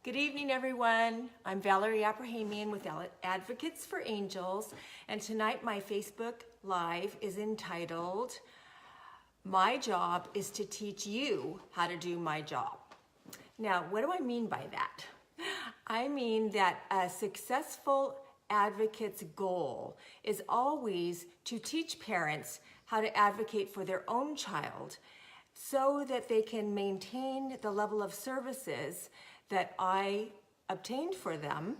Good evening, everyone. I'm Valerie Abrahamian with Advocates for Angels, and tonight my Facebook Live is entitled, My Job is to Teach You How to Do My Job. Now, what do I mean by that? I mean that a successful advocate's goal is always to teach parents how to advocate for their own child so that they can maintain the level of services that I obtained for them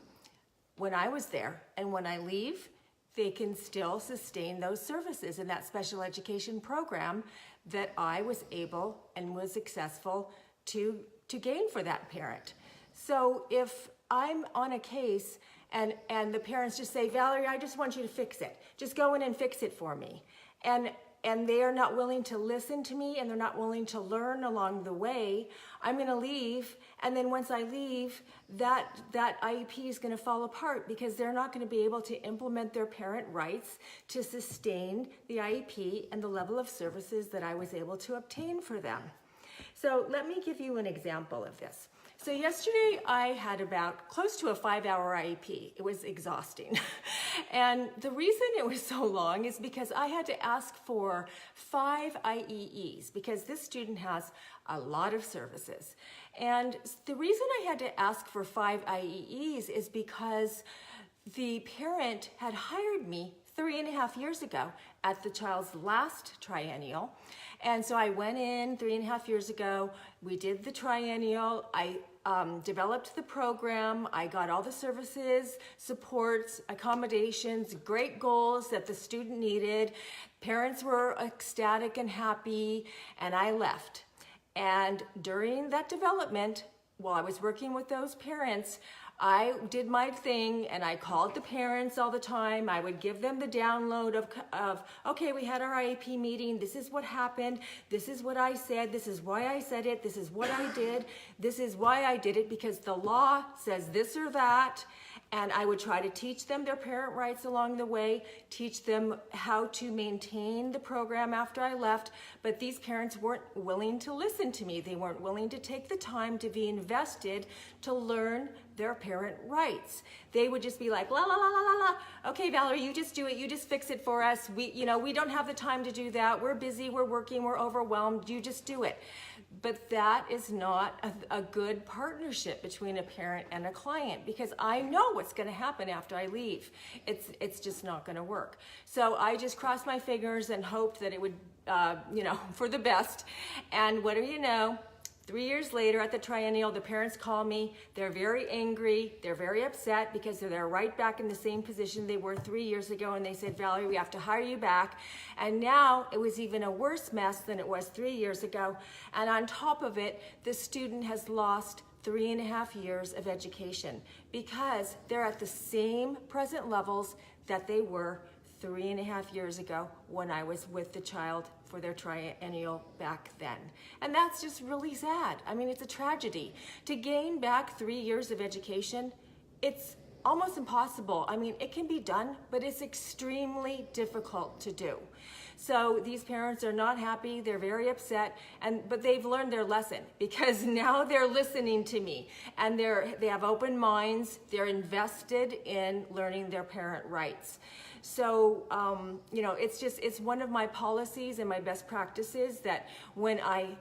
when I was there. And when I leave, they can still sustain those services in that special education program that I was able and was successful to gain for that parent. So if I'm on a case and the parents just say, Valerie, I just want you to fix it. Just go in and fix it for me. And they are not willing to listen to me and they're not willing to learn along the way, I'm gonna leave. And then once I leave, that IEP is gonna fall apart because they're not gonna be able to implement their parent rights to sustain the IEP and the level of services that I was able to obtain for them. So let me give you an example of this. So yesterday I had about close to a 5-hour IEP. It was exhausting. And the reason it was so long is because I had to ask for 5 IEEs because this student has a lot of services. And the reason I had to ask for 5 IEEs is because the parent had hired me 3.5 years ago at the child's last triennial. And so I went in 3.5 years ago, we did the triennial, I developed the program, I got all the services, supports, accommodations, great goals that the student needed. Parents were ecstatic and happy, and I left. And during that development, while I was working with those parents, I did my thing and I called the parents all the time. I would give them the download of okay, we had our IEP meeting. This is what happened. This is what I said. This is why I said it. This is what I did. This is why I did it because the law says this or that. And I would try to teach them their parent rights along the way, teach them how to maintain the program after I left. But these parents weren't willing to listen to me. They weren't willing to take the time to be invested to learn their parent rights. They would just be like, la, la, la, la, la, la. Okay, Valerie, you just do it. You just fix it for us. We don't have the time to do that. We're busy, we're working, we're overwhelmed. You just do it. But that is not a good partnership between a parent and a client because I know what's going to happen after I leave. It's just not going to work. So I just crossed my fingers and hoped that it would, for the best. And what do you know? 3 years later at the triennial, the parents call me. They're very angry. They're very upset because they're right back in the same position they were 3 years ago. And they said, Valerie, we have to hire you back. And now it was even a worse mess than it was 3 years ago. And on top of it, the student has lost 3.5 years of education because they're at the same present levels that they were 3.5 years ago when I was with the child for their triennial back then. And that's just really sad. I mean, it's a tragedy. To gain back 3 years of education, it's almost impossible. I mean, it can be done, but it's extremely difficult to do. So these parents are not happy, they're very upset, but they've learned their lesson because now they're listening to me and they have open minds, they're invested in learning their parent rights. So, it's one of my policies and my best practices that when I,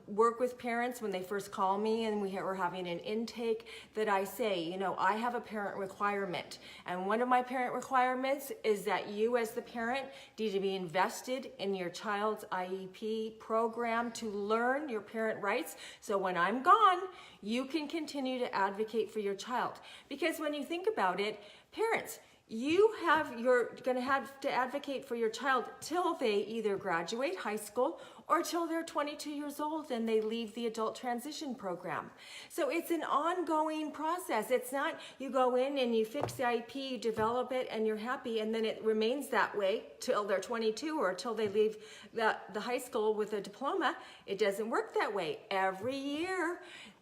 work with parents when they first call me and we're having an intake that I say, I have a parent requirement. And one of my parent requirements is that you as the parent need to be invested in your child's IEP program to learn your parent rights. So when I'm gone, you can continue to advocate for your child. Because when you think about it, parents, you're going to have to advocate for your child till they either graduate high school or till they're 22 years old and they leave the adult transition program. So it's an ongoing process. It's not you go in and you fix the IEP, you develop it, and you're happy, and then it remains that way till they're 22 or till they leave the high school with a diploma. It doesn't work that way. Every year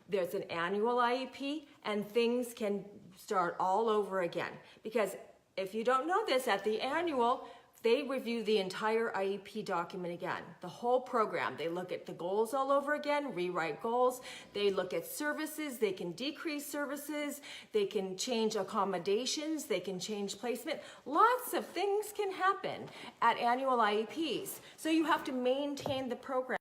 there's an annual IEP and things can start all over again because if you don't know this, at the annual, they review the entire IEP document again, the whole program. They look at the goals all over again, rewrite goals. They look at services. They can decrease services. They can change accommodations. They can change placement. Lots of things can happen at annual IEPs. So you have to maintain the program.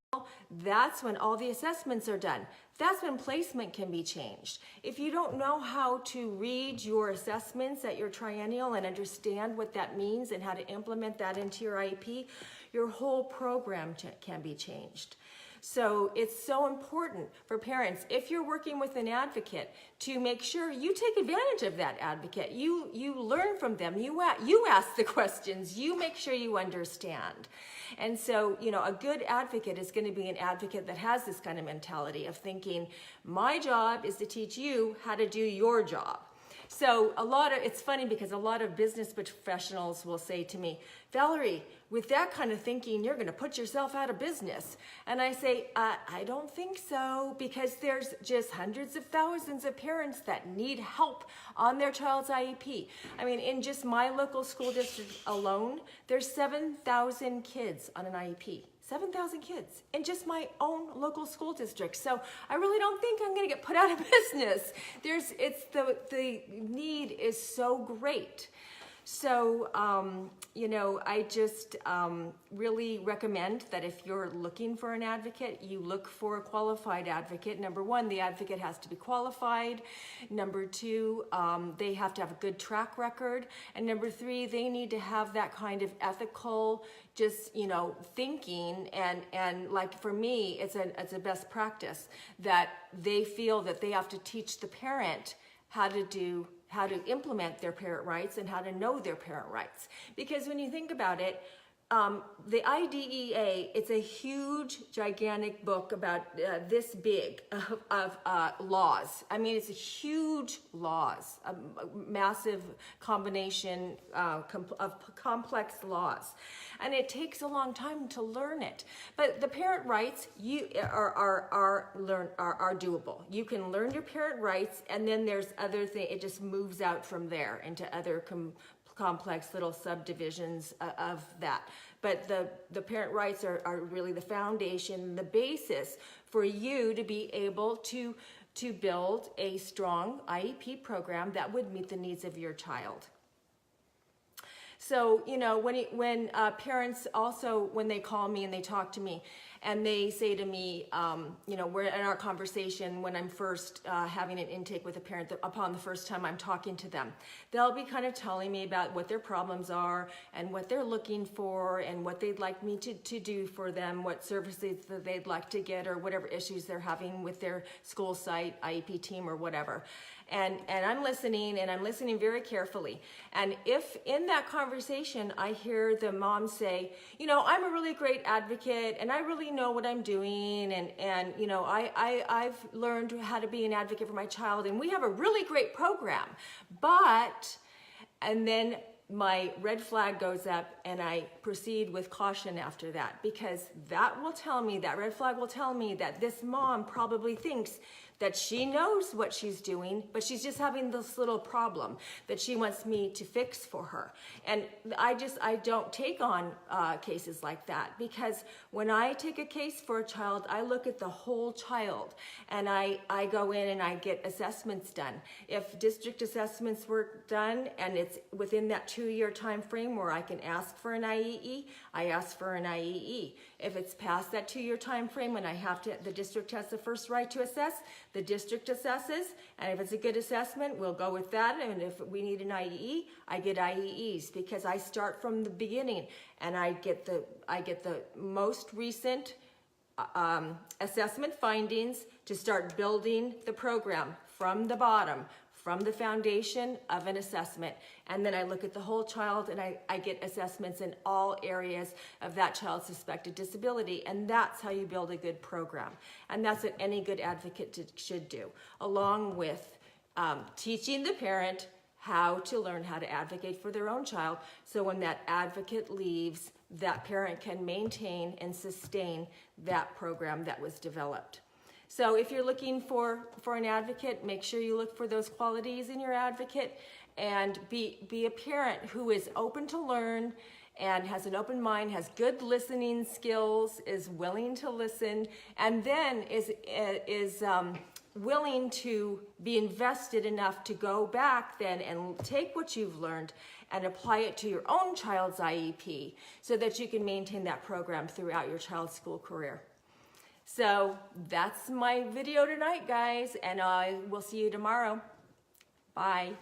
That's when all the assessments are done. That's when placement can be changed. If you don't know how to read your assessments at your triennial and understand what that means and how to implement that into your IEP, your whole program can be changed. So it's so important for parents, if you're working with an advocate, to make sure you take advantage of that advocate. You learn from them. You ask the questions. You make sure you understand. And so, a good advocate is going to be an advocate that has this kind of mentality of thinking, my job is to teach you how to do your job. So it's funny because a lot of business professionals will say to me, Valerie, with that kind of thinking, you're going to put yourself out of business. And I say, I don't think so, because there's just hundreds of thousands of parents that need help on their child's IEP. I mean, in just my local school district alone, there's 7,000 kids on an IEP. 7,000 kids in just my own local school district. So I really don't think I'm going to get put out of business. The need is so great. So, I just really recommend that if you're looking for an advocate, you look for a qualified advocate. Number one, the advocate has to be qualified. Number two, they have to have a good track record. And number three, they need to have that kind of ethical, thinking. And like for me, it's a best practice that they feel that they have to teach the parent how to implement their parent rights and how to know their parent rights. Because when you think about it, the IDEA, it's a huge, gigantic book about this big of laws. I mean, it's a huge laws, a massive combination of complex laws. And it takes a long time to learn it. But the parent rights are doable. You can learn your parent rights, and then there's other things. It just moves out from there into other complex little subdivisions of that. But the parent rights are really the foundation, the basis for you to be able to build a strong IEP program that would meet the needs of your child. So, when parents also, when they call me and they talk to me and they say to me, we're in our conversation when I'm first having an intake with a parent, upon the first time I'm talking to them, they'll be kind of telling me about what their problems are and what they're looking for and what they'd like me to do for them, what services that they'd like to get, or whatever issues they're having with their school site, IEP team, or whatever. And I'm listening, and I'm listening very carefully. And if in that conversation I hear the mom say, I'm a really great advocate and I really know what I'm doing, and I've learned how to be an advocate for my child, and we have a really great program, and then my red flag goes up and I proceed with caution after that, because that red flag will tell me that this mom probably thinks that she knows what she's doing, but she's just having this little problem that she wants me to fix for her. And I don't take on cases like that, because when I take a case for a child, I look at the whole child, and I go in and I get assessments done. If district assessments were done and it's within that 2-year time frame where I can ask for an IEE, I ask for an IEE. If it's past that 2-year time frame and the district has the first right to assess, the district assesses, and if it's a good assessment, we'll go with that. And if we need an IEE, I get IEEs, because I start from the beginning and I get the most recent assessment findings to start building the program from the bottom, from the foundation of an assessment. And then I look at the whole child, and I get assessments in all areas of that child's suspected disability. And that's how you build a good program. And that's what any good advocate should do, along with teaching the parent how to learn how to advocate for their own child. So when that advocate leaves, that parent can maintain and sustain that program that was developed. So if you're looking for an advocate, make sure you look for those qualities in your advocate, and be a parent who is open to learn and has an open mind, has good listening skills, is willing to listen, and then is willing to be invested enough to go back then and take what you've learned and apply it to your own child's IEP so that you can maintain that program throughout your child's school career. So that's my video tonight, guys, and I will see you tomorrow. Bye.